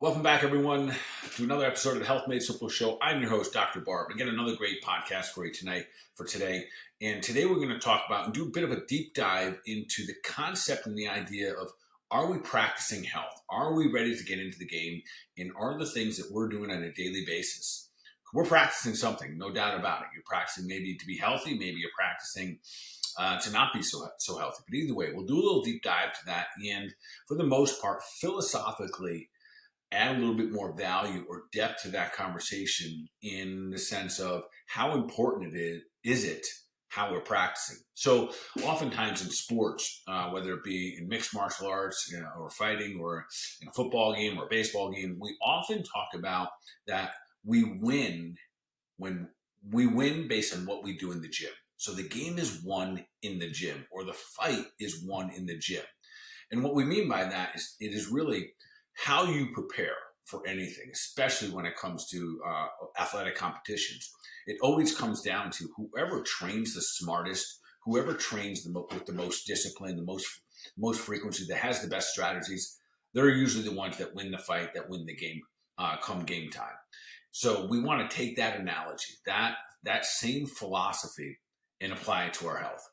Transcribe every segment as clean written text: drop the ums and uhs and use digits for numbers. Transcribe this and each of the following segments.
Welcome back, everyone, to another episode of the Health Made Simple Show. I'm your host, Dr. Bart. Again, another great podcast for you today. And today we're going to talk about and do a bit of a deep dive into the concept and the idea of, are we practicing health? Are we ready to get into the game? And are the things that we're doing on a daily basis? We're practicing something, no doubt about it. You're practicing maybe to be healthy. Maybe you're practicing to not be so healthy. But either way, we'll do a little deep dive to that. And for the most part, philosophically, add a little bit more value or depth to that conversation in the sense of how important is it how we're practicing. So oftentimes in sports, whether it be in mixed martial arts, or fighting, or in a football game or a baseball game, we often talk about that we win when we win based on what we do in the gym. So the game is won in the gym, or the fight is won in the gym. And what we mean by that is it is really how you prepare for anything, especially when it comes to athletic competitions. It always comes down to whoever trains the smartest, whoever trains with the most discipline, the most frequency, that has the best strategies. They're usually the ones that win the fight, that win the game come game time. So we want to take that analogy, that same philosophy, and apply it to our health.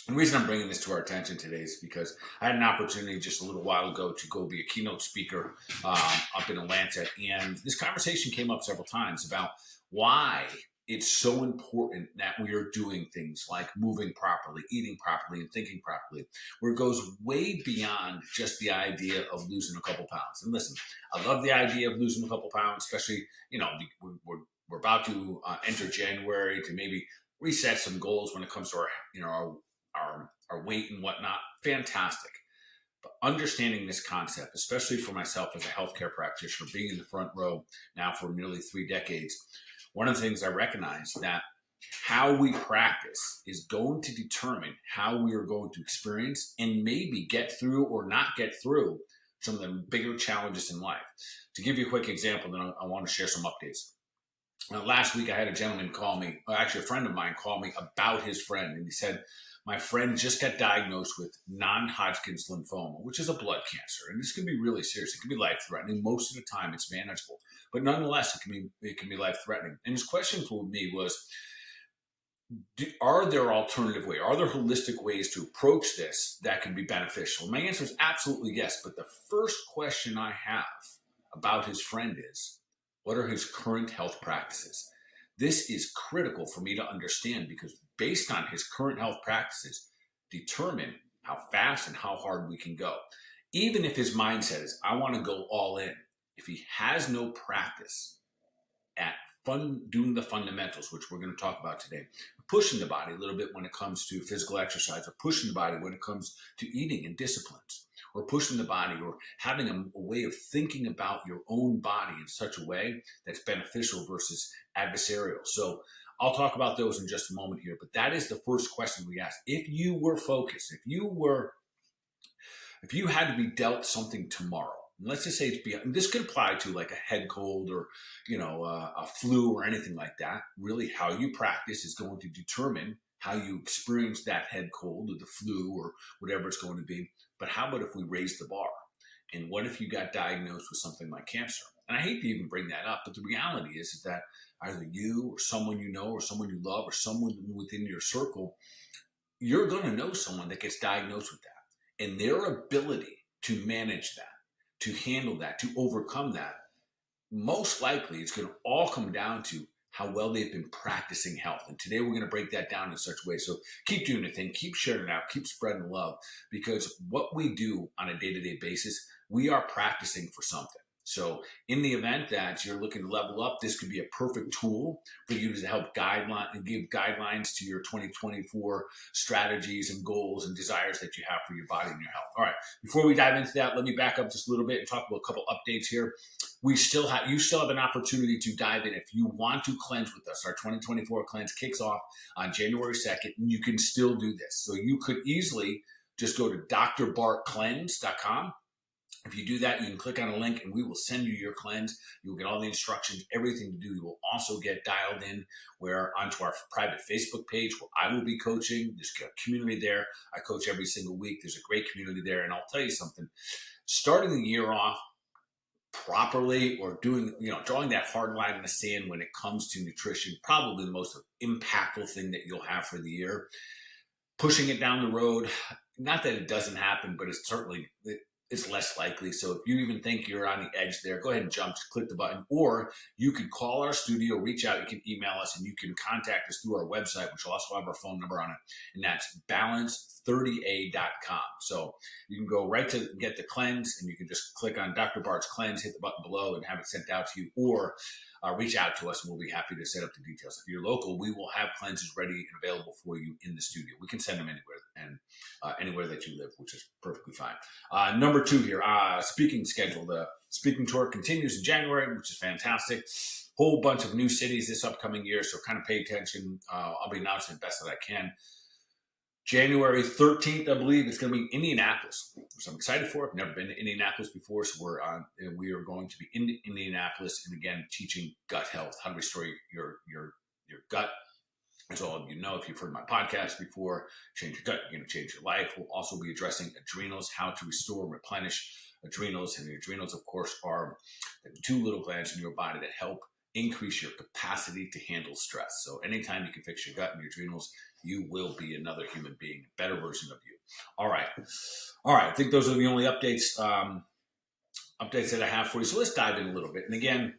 The reason I'm bringing this to our attention today is because I had an opportunity just a little while ago to go be a keynote speaker up in Atlanta. And this conversation came up several times about why it's so important that we are doing things like moving properly, eating properly, and thinking properly, where it goes way beyond just the idea of losing a couple pounds. And listen, I love the idea of losing a couple pounds, especially, we're about to enter January to maybe reset some goals when it comes to our weight and whatnot. Fantastic. But understanding this concept, especially for myself as a healthcare practitioner, being in the front row now for nearly 3 decades, one of the things I recognize that how we practice is going to determine how we are going to experience and maybe get through or not get through some of the bigger challenges in life. To give you a quick example, then I want to share some updates. Last week, I had a gentleman call me, actually a friend of mine call me about his friend. And he said, my friend just got diagnosed with non-Hodgkin's lymphoma, which is a blood cancer. And this can be really serious. It can be life-threatening. Most of the time, it's manageable. But nonetheless, it can be life-threatening. And his question for me was, are there alternative ways? Are there holistic ways to approach this that can be beneficial? My answer is absolutely yes. But the first question I have about his friend is, what are his current health practices? This is critical for me to understand, because based on his current health practices, determine how fast and how hard we can go. Even if his mindset is, I want to go all in, if he has no practice at doing the fundamentals, which we're going to talk about today, pushing the body a little bit when it comes to physical exercise, or pushing the body when it comes to eating and disciplines, or pushing the body, or having a way of thinking about your own body in such a way that's beneficial versus adversarial. So I'll talk about those in just a moment here, but that is the first question we ask. If you were focused, if you had to be dealt something tomorrow, let's just say it's beyond, this could apply to like a head cold, or a flu, or anything like that. Really, how you practice is going to determine how you experience that head cold or the flu or whatever it's going to be. But how about if we raise the bar? And what if you got diagnosed with something like cancer? And I hate to even bring that up, but the reality is that either you or someone you know or someone you love or someone within your circle, you're going to know someone that gets diagnosed with that. And their ability to manage that, to handle that, to overcome that, most likely it's going to all come down to how well they've been practicing health. And today we're going to break that down in such a way. So keep doing the thing, keep sharing it out, keep spreading love, because what we do on a day-to-day basis, we are practicing for something. So in the event that you're looking to level up, this could be a perfect tool for you to help give guidelines to your 2024 strategies and goals and desires that you have for your body and your health. All right, before we dive into that, let me back up just a little bit and talk about a couple updates here. You still have an opportunity to dive in. If you want to cleanse with us, our 2024 cleanse kicks off on January 2nd, and you can still do this. So you could easily just go to drbartcleanse.com. If you do that, you can click on a link and we will send you your cleanse. You'll get all the instructions, everything to do. You will also get dialed in onto our private Facebook page where I will be coaching. There's a community there. I coach every single week. There's a great community there. And I'll tell you something, starting the year off properly or doing, drawing that hard line in the sand when it comes to nutrition, probably the most impactful thing that you'll have for the year. Pushing it down the road, not that it doesn't happen, but it's less likely. So if you even think you're on the edge there, go ahead and jump, just click the button, or you can call our studio, reach out, you can email us, and you can contact us through our website, which will also have our phone number on it, and that's balance30a.com. So you can go right to get the cleanse, and you can just click on Dr. Bart's cleanse, hit the button below, and have it sent out to you, or reach out to us and we'll be happy to set up the details. If you're local, we will have cleanses ready and available for you in the studio. We can send them anywhere and anywhere that you live, which is perfectly fine. Number 2 here, speaking schedule. The speaking tour continues in January, which is fantastic. Whole bunch of new cities this upcoming year, so kind of pay attention. I'll be announcing the best that I can. January 13th, I believe, it's going to be in Indianapolis, which I'm excited for. I've never been to Indianapolis before, so we are going to be in Indianapolis, and again, teaching gut health, how to restore your gut. As all of you know, if you've heard my podcast before, change your gut, you're going to change your life. We'll also be addressing adrenals, how to restore and replenish adrenals, and the adrenals, of course, are the 2 little glands in your body that help increase your capacity to handle stress. So anytime you can fix your gut and your adrenals, you will be another human being, a better version of you. All right. I think those are the only updates that I have for you. So let's dive in a little bit. And again,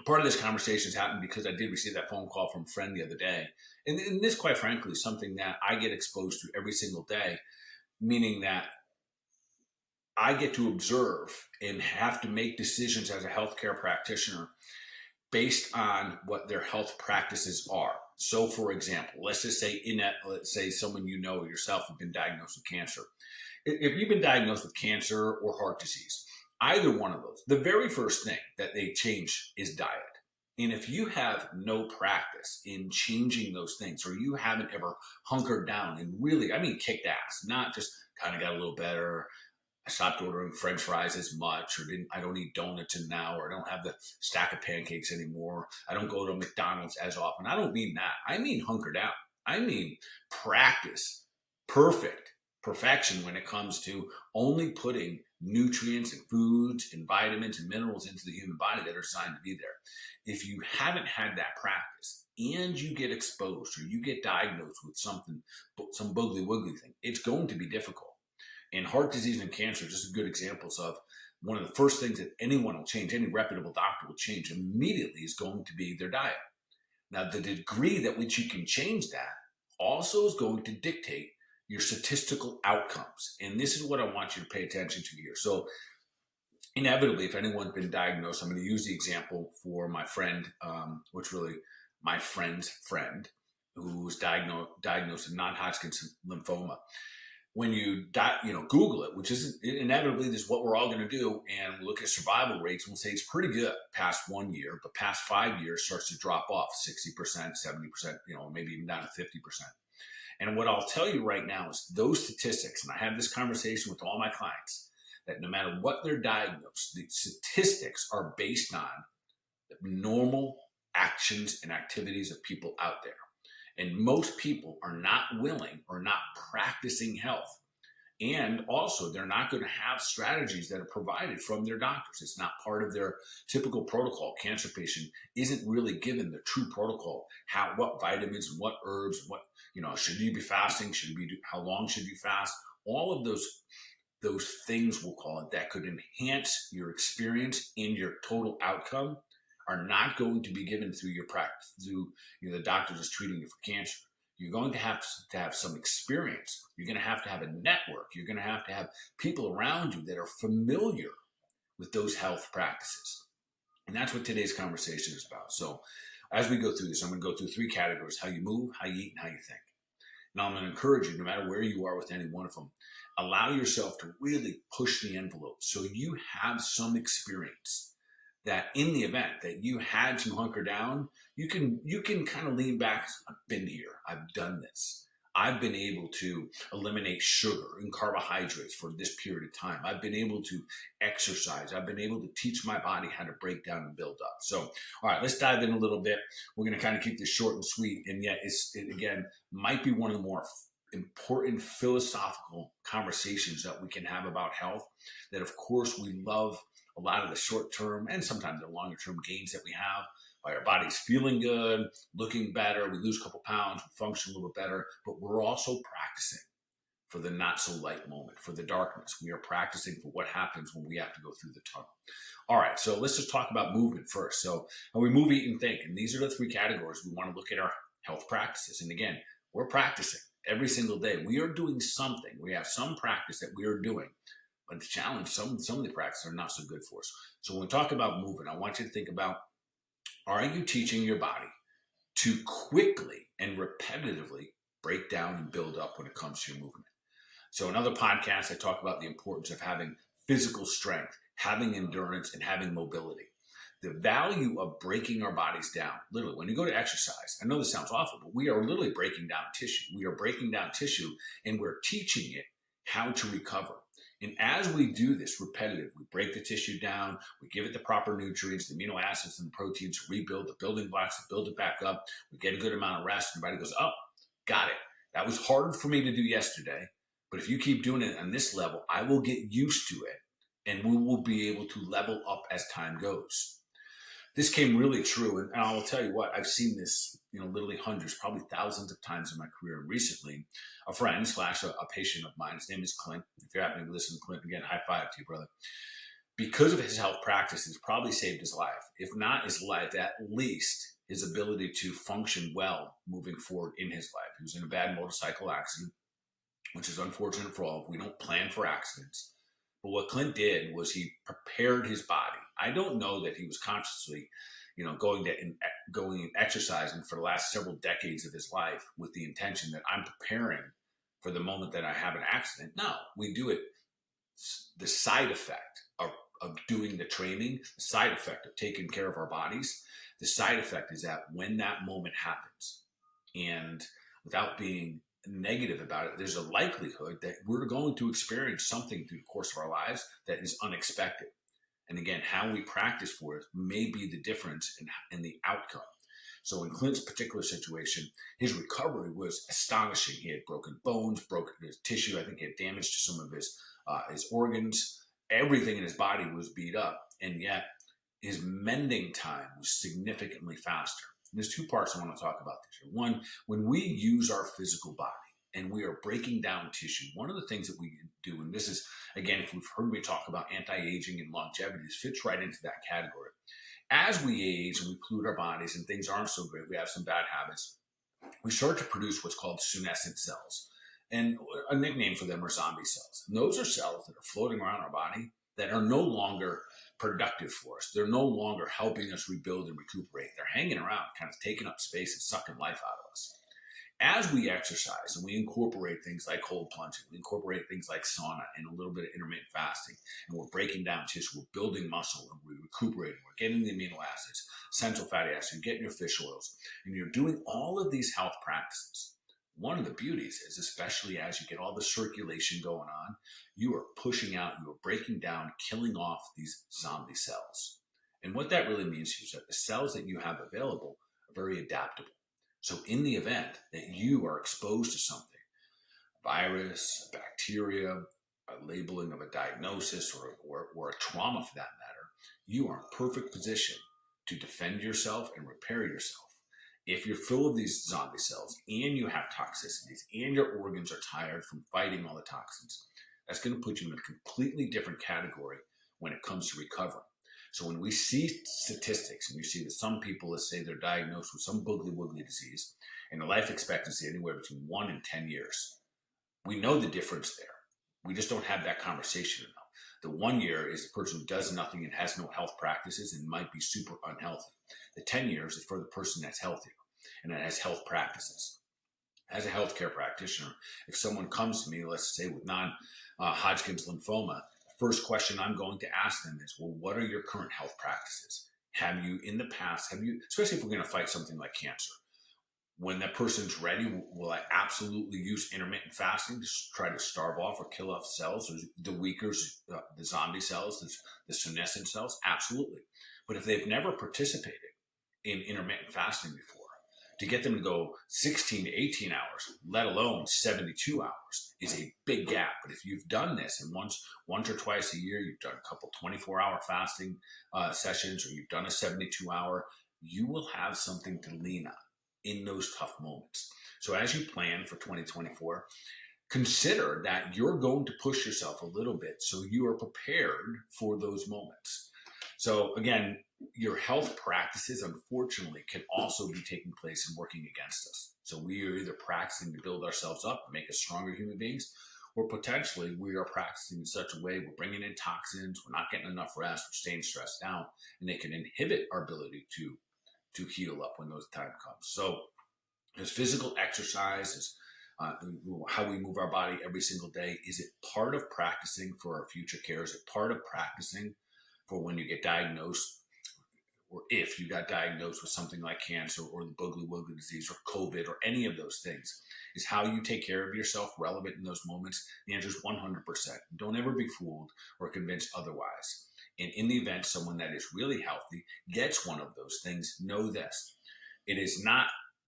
part of this conversation has happened because I did receive that phone call from a friend the other day. And this, quite frankly, is something that I get exposed to every single day, meaning that I get to observe and have to make decisions as a healthcare practitioner based on what their health practices are. So, for example, let's just say let's say someone you know or yourself have been diagnosed with cancer. If you've been diagnosed with cancer or heart disease, either one of those, the very first thing that they change is diet. And if you have no practice in changing those things, or you haven't ever hunkered down and really, kicked ass, not just kind of got a little better, I stopped ordering French fries as much, or I don't eat donuts now, or I don't have the stack of pancakes anymore. I don't go to McDonald's as often. I don't mean that. I mean hunker down. I mean practice perfection when it comes to only putting nutrients and foods and vitamins and minerals into the human body that are designed to be there. If you haven't had that practice and you get exposed or you get diagnosed with some boogly wiggly thing, it's going to be difficult. And heart disease and cancer are just good examples of one of the first things that anyone will change, any reputable doctor will change immediately is going to be their diet. Now, the degree that which you can change that also is going to dictate your statistical outcomes. And this is what I want you to pay attention to here. So inevitably, if anyone's been diagnosed, I'm going to use the example for my friend, which really my friend's friend, who was diagnosed with non-Hodgkin's lymphoma. When you Google it, which is inevitably this is what we're all going to do, and look at survival rates, we'll say it's pretty good past 1 year, but past 5 years starts to drop off 60%, 70%, maybe even down to 50%. And what I'll tell you right now is those statistics, and I have this conversation with all my clients, that no matter what they're diagnosed, the statistics are based on the normal actions and activities of people out there. And most people are not willing or not practicing health. And also, they're not going to have strategies that are provided from their doctors. It's not part of their typical protocol. Cancer patient isn't really given the true protocol, what vitamins and what herbs, should you be fasting? How long should you fast? All of those things, we'll call it, that could enhance your experience and your total outcome are not going to be given through your practice, through the doctor just treating you for cancer. You're going to have some experience. You're going to have a network. You're going to have people around you that are familiar with those health practices. And that's what today's conversation is about. So as we go through this, I'm going to go through 3 categories: how you move, how you eat, and how you think. Now, I'm going to encourage you, no matter where you are with any one of them, allow yourself to really push the envelope so you have some experience that in the event that you had to hunker down, you can kind of lean back. I've been here. I've done this. I've been able to eliminate sugar and carbohydrates for this period of time. I've been able to exercise. I've been able to teach my body how to break down and build up. So, all right, let's dive in a little bit. We're going to kind of keep this short and sweet, and yet it again might be one of the more important philosophical conversations that we can have about health that, of course, we love a lot of the short-term and sometimes the longer-term gains that we have by our bodies feeling good, looking better. We lose a couple pounds, we function a little bit better, but we're also practicing for the not so light moment, for the darkness. We are practicing for what happens when we have to go through the tunnel. All right, so let's just talk about movement first. So how we move, eat, and think. And these are the three categories. We want to look at our health practices. And again, we're practicing every single day. We are doing something. We have some practice that we are doing. But the challenge, some of the practices are not so good for us. So when we talk about movement, I want you to think about, are you teaching your body to quickly and repetitively break down and build up when it comes to your movement? So in other podcasts, I talk about the importance of having physical strength, having endurance, and having mobility. The value of breaking our bodies down, literally, when you go to exercise, I know this sounds awful, but we are literally breaking down tissue. We are breaking down tissue, and we're teaching it how to recover. And as we do this repetitive, we break the tissue down, we give it the proper nutrients, the amino acids and the proteins to rebuild the building blocks, to build it back up. We get a good amount of rest, and the body goes, oh, got it. That was hard for me to do yesterday. But if you keep doing it on this level, I will get used to it, and we will be able to level up as time goes. This came really true, and I will tell you what, I've seen this, literally hundreds, probably thousands of times in my career. And recently, a friend / a patient of mine, his name is Clint. If you're happening to listen to Clint, again, high five to you, brother. Because of his health practices, probably saved his life. If not his life, at least his ability to function well moving forward in his life. He was in a bad motorcycle accident, which is unfortunate for all. We don't plan for accidents. But what Clint did was he prepared his body. I don't know that he was consciously, going and exercising for the last several decades of his life with the intention that I'm preparing for the moment that I have an accident. No, we do it. The side effect of doing the training, the side effect of taking care of our bodies, the side effect is that when that moment happens, and without being negative about it, there's a likelihood that we're going to experience something through the course of our lives that is unexpected. And again, how we practice for it may be the difference in the outcome. So in Clint's particular situation, his recovery was astonishing. He had broken bones, broken his tissue. I think he had damage to some of his organs. Everything in his body was beat up, and yet his mending time was significantly faster. There's two parts I want to talk about this year. One, when we use our physical body and we are breaking down tissue, one of the things that we do, and this is, again, if you've heard me talk about anti-aging and longevity, this fits right into that category. As we age and we pollute our bodies and things aren't so great, we have some bad habits, we start to produce what's called senescent cells. And a nickname for them are zombie cells. And those are cells that are floating around our body that are no longer productive for us. They're no longer helping us rebuild and recuperate. They're hanging around, kind of taking up space and sucking life out of us. As we exercise and we incorporate things like cold plunging, we incorporate things like sauna and a little bit of intermittent fasting, and we're breaking down tissue, we're building muscle, and we're recuperating, we're getting the amino acids, essential fatty acids, you're getting your fish oils, and you're doing all of these health practices. One of the beauties is, especially as you get all the circulation going on, you are pushing out, you are breaking down, killing off these zombie cells. And what that really means is that the cells that you have available are very adaptable. So in the event that you are exposed to something, a virus, a bacteria, a labeling of a diagnosis, or a trauma for that matter, you are in perfect position to defend yourself and repair yourself. If you're full of these zombie cells and you have toxicities and your organs are tired from fighting all the toxins, that's going to put you in a completely different category when it comes to recovery. So when we see statistics and you see that some people, let's say they're diagnosed with some boogly woogly disease and the life expectancy anywhere between 1 and 10 years, we know the difference there. We just don't have that conversation enough. The 1 year is the person who does nothing and has no health practices and might be super unhealthy. The 10 years is for the person that's healthier and that has health practices. As a healthcare practitioner, if someone comes to me, let's say with non-Hodgkin's lymphoma, first question I'm going to ask them is, well, what are your current health practices? Have you, in the past, especially if we're going to fight something like cancer, when that person's ready, will I absolutely use intermittent fasting to try to starve off or kill off cells, or the weaker, the zombie cells, the senescent cells? Absolutely. But if they've never participated in intermittent fasting before, To get them to go 16 to 18 hours, let alone 72 hours, is a big gap. But if you've done this and once or twice a year, you've done a couple 24-hour fasting sessions, or you've done a 72-hour, you will have something to lean on in those tough moments. So as you plan for 2024, consider that you're going to push yourself a little bit so you are prepared for those moments. So again, your health practices, unfortunately, can also be taking place and working against us. So we are either practicing to build ourselves up, make us stronger human beings, or potentially we are practicing in such a way we're bringing in toxins, we're not getting enough rest, we're staying stressed out, and they can inhibit our ability to heal up when those time comes. So as physical exercise, as how we move our body every single day, is it part of practicing for our future care? Is it part of practicing for when you get diagnosed, or if you got diagnosed with something like cancer or the boogly woogly disease or COVID or any of those things? Is how you take care of yourself relevant in those moments? The answer is 100%. Don't ever be fooled or convinced otherwise. And in the event someone that is really healthy gets one of those things, know this: it is not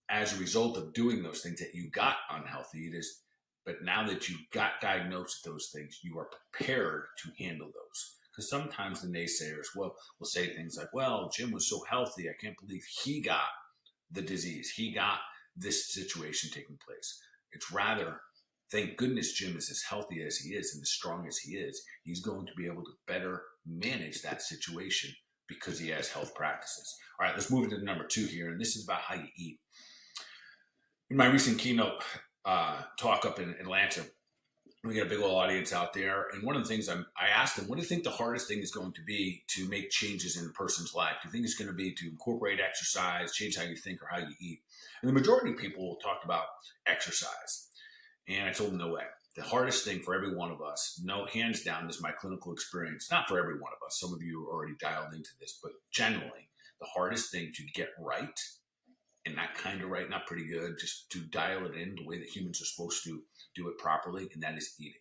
as a result of doing those things that you got unhealthy. It is, but now that you got diagnosed with those things, you are prepared to handle those. Because sometimes the naysayers will say things like, well, Jim was so healthy, I can't believe he got the disease. He got this situation taking place. It's rather, thank goodness Jim is as healthy as he is and as strong as he is. He's going to be able to better manage that situation because he has health practices. All right, let's move into number 2 here. And this is about how you eat. In my recent keynote talk up in Atlanta, we got a big old audience out there. And one of the things I asked them, what do you think the hardest thing is going to be to make changes in a person's life? Do you think it's going to be to incorporate exercise, change how you think or how you eat? And the majority of people talked about exercise. And I told them, no way. The hardest thing for every one of us, no, hands down, this is my clinical experience, not for every one of us. Some of you are already dialed into this, but generally, the hardest thing to get right, and not kind of right, not pretty good, just to dial it in the way that humans are supposed to do it properly, and that is eating.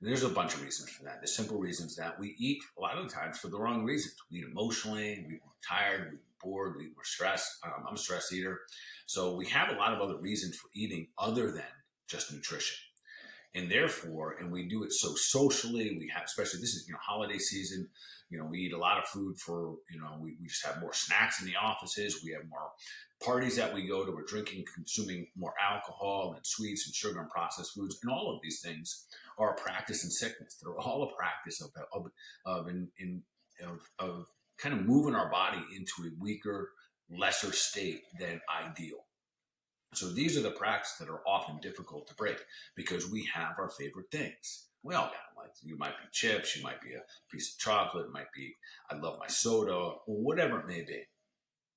And there's a bunch of reasons for that. The simple reasons that we eat a lot of the times for the wrong reasons. We eat emotionally, we're tired, we're bored, we're stressed. I'm a stress eater. So we have a lot of other reasons for eating other than just nutrition. And therefore, and we do it so socially, we have, especially this is, holiday season, we eat a lot of food for, we just have more snacks in the offices. We have more parties that we go to. We're drinking, consuming more alcohol and sweets and sugar and processed foods. And all of these things are a practice in sickness. They're all a practice of kind of moving our body into a weaker, lesser state than ideal. So these are the practices that are often difficult to break because we have our favorite things. We all got them. Like, you might be chips, you might be a piece of chocolate, it might be, I love my soda, or whatever it may be.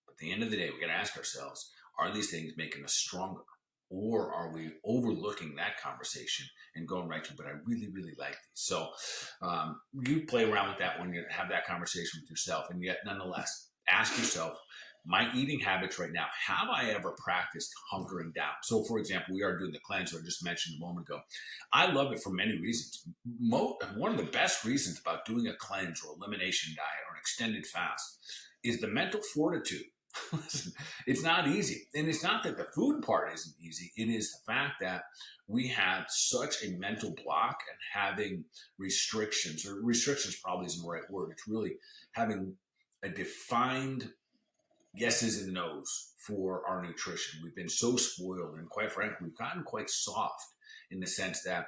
But at the end of the day, we got to ask ourselves, are these things making us stronger? Or are we overlooking that conversation and going right to, but I really, really like these. So you play around with that when you have that conversation with yourself. And yet, nonetheless, ask yourself, my eating habits right now, have I ever practiced hunkering down? So, for example, we are doing the cleanse, I just mentioned a moment ago. I love it for many reasons. One of the best reasons about doing a cleanse or elimination diet or an extended fast is the mental fortitude. Listen, it's not easy. And it's not that the food part isn't easy. It is the fact that we have such a mental block and having restrictions, or restrictions probably isn't the right word. It's really having a defined yeses and nos for our nutrition. We've been so spoiled, and quite frankly, we've gotten quite soft in the sense that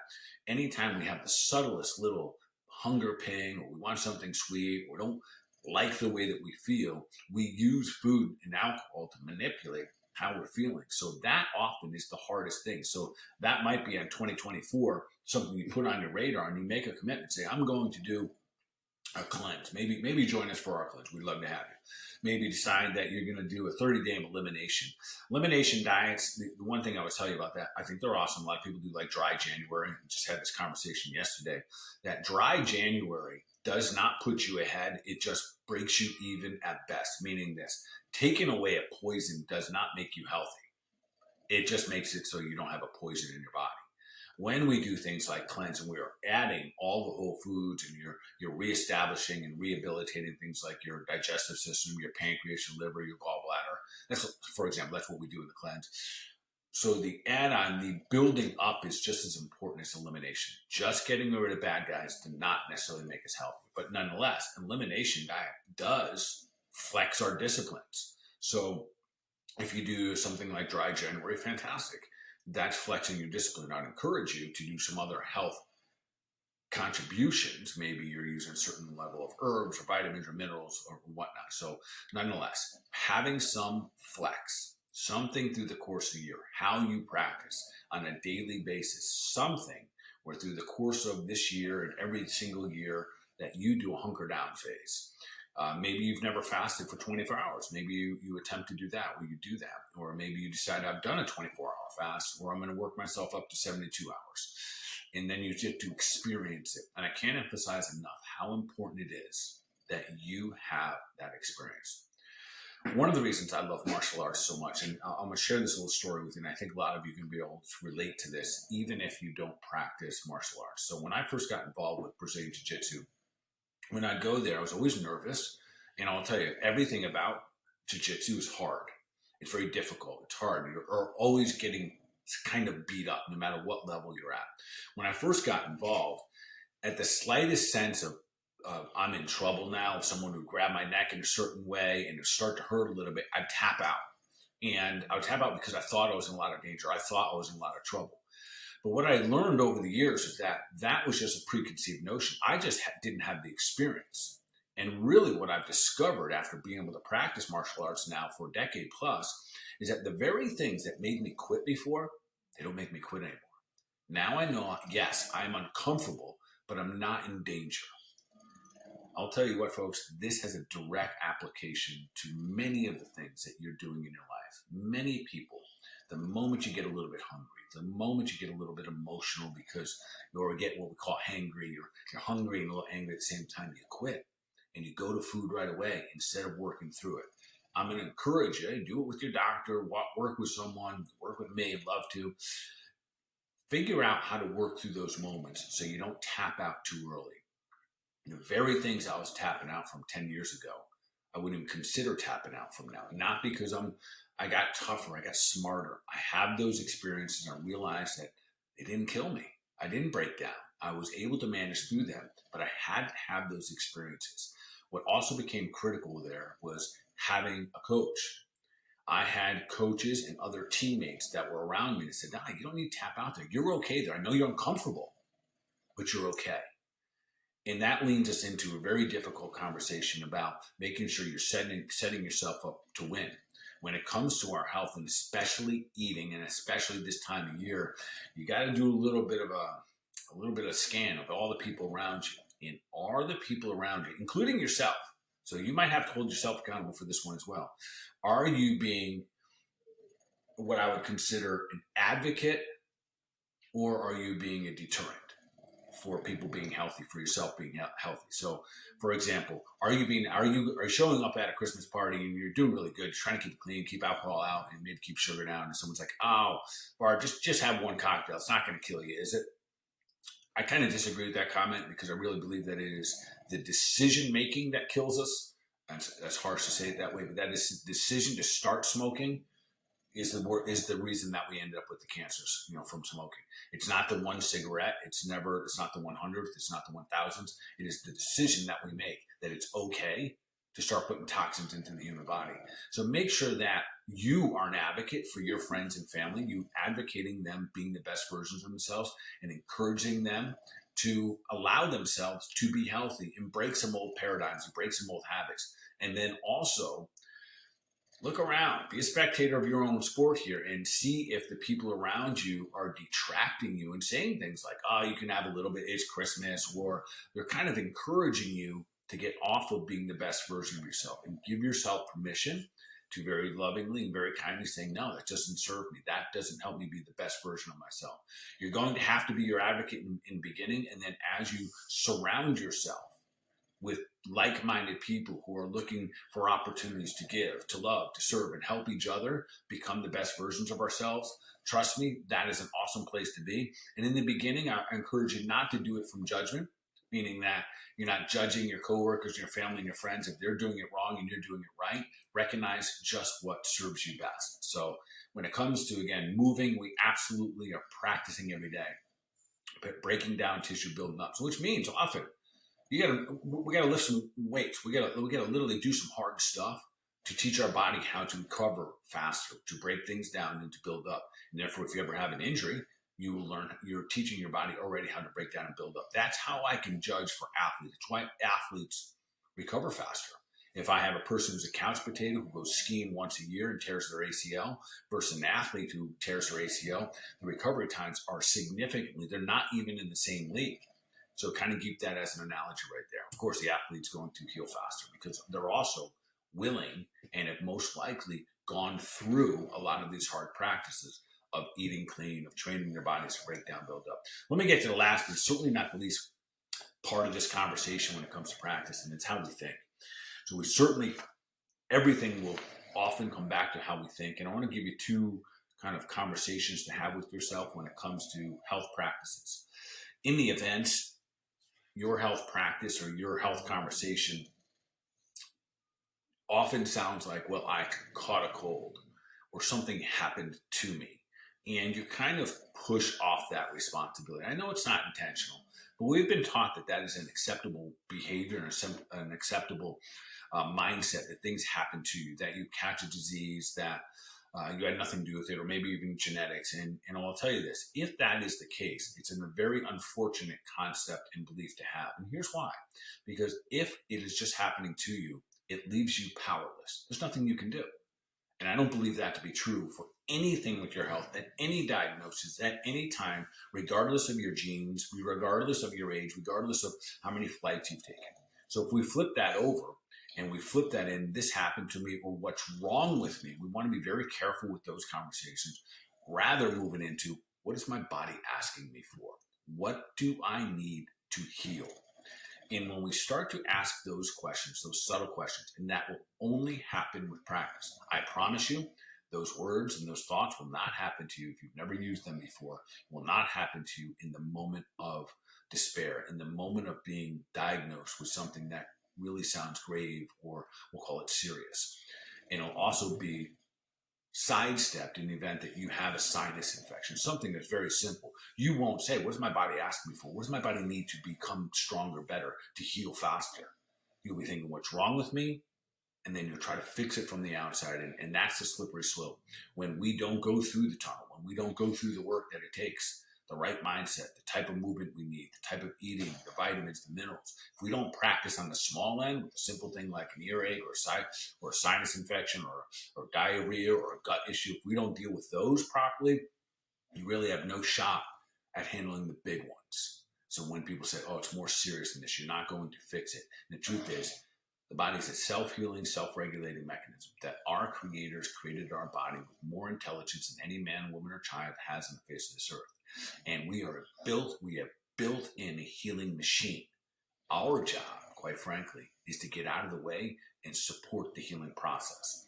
anytime we have the subtlest little hunger ping, or we want something sweet, or don't like the way that we feel, we use food and alcohol to manipulate how we're feeling. So that often is the hardest thing. So that might be in 2024, something you put on your radar and you make a commitment, say, I'm going to do a cleanse. Maybe join us for our cleanse. We'd love to have you. Maybe decide that you're going to do a 30-day elimination. Elimination diets, the one thing I would tell you about that, I think they're awesome. A lot of people do like dry January. We just had this conversation yesterday that dry January does not put you ahead. It just breaks you even at best, meaning this: taking away a poison does not make you healthy. It just makes it so you don't have a poison in your body. When we do things like cleanse and we are adding all the whole foods, and you're reestablishing and rehabilitating things like your digestive system, your pancreas, your liver, your gallbladder, For example, that's what we do in the cleanse. So the add-on, the building up is just as important as elimination. Just getting rid of bad guys does not necessarily make us healthy. But nonetheless, elimination diet does flex our disciplines. So if you do something like dry January, fantastic. That's flexing your discipline. I'd encourage you to do some other health contributions. Maybe you're using a certain level of herbs or vitamins or minerals or whatnot. So nonetheless, having some flex, something through the course of the year, how you practice on a daily basis, something where through the course of this year and every single year that you do a hunker down phase. Maybe you've never fasted for 24 hours. Maybe you attempt to do that, or you do that. Or maybe you decide I've done a 24-hour fast, or I'm going to work myself up to 72 hours. And then you get to experience it. And I can't emphasize enough how important it is that you have that experience. One of the reasons I love martial arts so much, and I'm going to share this little story with you, and I think a lot of you can be able to relate to this, even if you don't practice martial arts. So when I first got involved with Brazilian Jiu-Jitsu, when I go there, I was always nervous. And I'll tell you, everything about Jiu-Jitsu is hard. It's very difficult. It's hard. You're always getting kind of beat up, no matter what level you're at. When I first got involved, at the slightest sense of I'm in trouble now, if someone would grab my neck in a certain way and it start to hurt a little bit, I'd tap out. And I would tap out because I thought I was in a lot of danger. I thought I was in a lot of trouble. But what I learned over the years is that was just a preconceived notion. I just didn't have the experience. And really what I've discovered after being able to practice martial arts now for a decade plus is that the very things that made me quit before, they don't make me quit anymore. Now I know, yes, I'm uncomfortable, but I'm not in danger. I'll tell you what, folks, this has a direct application to many of the things that you're doing in your life. Many people, the moment you get a little bit hungry, the moment you get a little bit emotional because you get what we call hangry, you're hungry and a little angry at the same time, you quit and you go to food right away instead of working through it. I'm going to encourage you, do it with your doctor, work with someone, work with me, I'd love to. Figure out how to work through those moments so you don't tap out too early. The very things I was tapping out from 10 years ago, I wouldn't even consider tapping out from now. Not because I got tougher, I got smarter. I had those experiences and I realized that they didn't kill me. I didn't break down. I was able to manage through them, but I had to have those experiences. What also became critical there was having a coach. I had coaches and other teammates that were around me that said, "Nah, you don't need to tap out there. You're okay there. I know you're uncomfortable, but you're okay." And that leads us into a very difficult conversation about making sure you're setting yourself up to win. When it comes to our health, and especially eating, and especially this time of year, you got to do a little bit of scan of all the people around you. And are the people around you, including yourself, so you might have to hold yourself accountable for this one as well. Are you being what I would consider an advocate, or are you being a deterrent for people being healthy, for yourself being healthy? So, for example, are you showing up at a Christmas party and you're doing really good, you're trying to keep it clean, keep alcohol out, and maybe keep sugar down, and someone's like, "Oh, Bart, just have one cocktail. It's not going to kill you, is it?" I kind of disagree with that comment because I really believe that it is the decision making that kills us. That's harsh to say it that way, but that is the decision to start smoking is the reason that we ended up with the cancers, from smoking. It's not the one cigarette. It's not the 100th. It's not the 1000th. It is the decision that we make that it's okay to start putting toxins into the human body. So make sure that you are an advocate for your friends and family, you advocating them being the best versions of themselves and encouraging them to allow themselves to be healthy and break some old paradigms and break some old habits. And then also look around, be a spectator of your own sport here and see if the people around you are detracting you and saying things like, "Oh, you can have a little bit, it's Christmas," or they're kind of encouraging you to get off of being the best version of yourself and give yourself permission to very lovingly and very kindly say, "No, that doesn't serve me. That doesn't help me be the best version of myself." You're going to have to be your advocate in beginning. And then as you surround yourself with like-minded people who are looking for opportunities to give, to love, to serve, and help each other become the best versions of ourselves, trust me, that is an awesome place to be. And in the beginning, I encourage you not to do it from judgment, meaning that you're not judging your coworkers, your family, and your friends if they're doing it wrong and you're doing it right? Recognize just what serves you best. So when it comes to, again, moving, we absolutely are practicing every day, but breaking down tissue, building up. So which means often we gotta lift some weights. We gotta literally do some hard stuff to teach our body how to recover faster, to break things down and to build up. And therefore, if you ever have an injury, you will learn, you're teaching your body already how to break down and build up. That's how I can judge for athletes. It's why athletes recover faster. If I have a person who's a couch potato who goes skiing once a year and tears their ACL versus an athlete who tears their ACL, the recovery times are significantly, they're not even in the same league. So kind of keep that as an analogy right there. Of course, the athlete's going to heal faster because they're also willing and have most likely gone through a lot of these hard practices of eating clean, of training their bodies to break down, build up. Let me get to the last, but certainly not the least part of this conversation when it comes to practice, and it's how we think. So we certainly, everything will often come back to how we think. And I want to give you two kind of conversations to have with yourself when it comes to health practices. In the event your health practice or your health conversation often sounds like, well, I caught a cold or something happened to me. And you kind of push off that responsibility. I know it's not intentional, but we've been taught that that is an acceptable behavior and an acceptable mindset, that things happen to you, that you catch a disease, that you had nothing to do with it, or maybe even genetics. And I'll tell you this, if that is the case, it's a very unfortunate concept and belief to have. And here's why. Because if it is just happening to you, it leaves you powerless. There's nothing you can do. And I don't believe that to be true for anything with your health, at any diagnosis, at any time, regardless of your genes, regardless of your age, regardless of how many flights you've taken. So if we flip that over and we flip that in, this happened to me, or what's wrong with me, we want to be very careful with those conversations, rather moving into, what is my body asking me for? What do I need to heal? And when we start to ask those questions, those subtle questions, and that will only happen with practice. I promise you, those words and those thoughts will not happen to you if you've never used them before. It will not happen to you in the moment of despair, in the moment of being diagnosed with something that really sounds grave, or we'll call it serious. And it'll also be sidestepped in the event that you have a sinus infection, something that's very simple. You won't say, what does my body ask me for? What does my body need to become stronger, better, to heal faster? You'll be thinking, what's wrong with me? And then you'll try to fix it from the outside. And that's the slippery slope. When we don't go through the tunnel, when we don't go through the work that it takes, the right mindset, the type of movement we need, the type of eating, the vitamins, the minerals. If we don't practice on the small end with a simple thing like an earache or a sinus infection or diarrhea or a gut issue, if we don't deal with those properly, you really have no shot at handling the big ones. So when people say, oh, it's more serious than this, you're not going to fix it. And the truth is, the body is a self-healing, self-regulating mechanism that our creators created our body with more intelligence than any man, woman, or child has on the face of this earth. And we have built in a healing machine. Our job, quite frankly, is to get out of the way and support the healing process.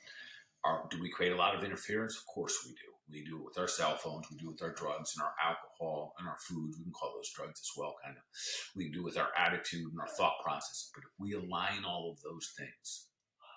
Do we create a lot of interference? Of course we do. We do it with our cell phones. We do it with our drugs and our alcohol and our foods. We can call those drugs as well, kind of. We do it with our attitude and our thought process. But if we align all of those things,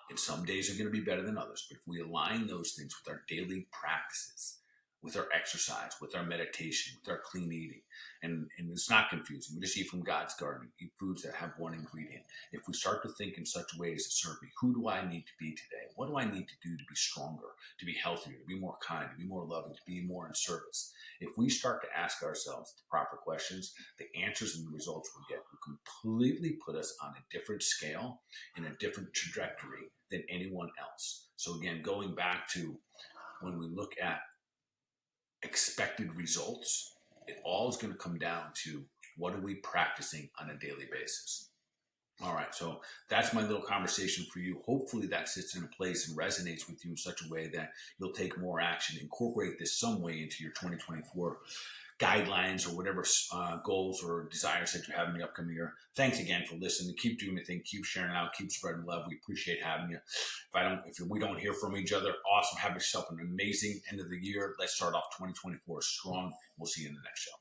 and some days are going to be better than others, but if we align those things with our daily practices, with our exercise, with our meditation, with our clean eating. And it's not confusing. We just eat from God's garden, eat foods that have one ingredient. If we start to think in such ways to serve me, who do I need to be today? What do I need to do to be stronger, to be healthier, to be more kind, to be more loving, to be more in service? If we start to ask ourselves the proper questions, the answers and the results we get will completely put us on a different scale and a different trajectory than anyone else. So again, going back to when we look at expected results, it all is going to come down to, what are we practicing on a daily basis? All right, so that's my little conversation for you. Hopefully that sits in a place and resonates with you in such a way that you'll take more action, incorporate this some way into your 2024 guidelines or whatever goals or desires that you have in the upcoming year. Thanks again for listening. Keep doing your thing. Keep sharing out. Keep spreading love. We appreciate having you. If we don't hear from each other, awesome. Have yourself an amazing end of the year. Let's start off 2024 strong. We'll see you in the next show.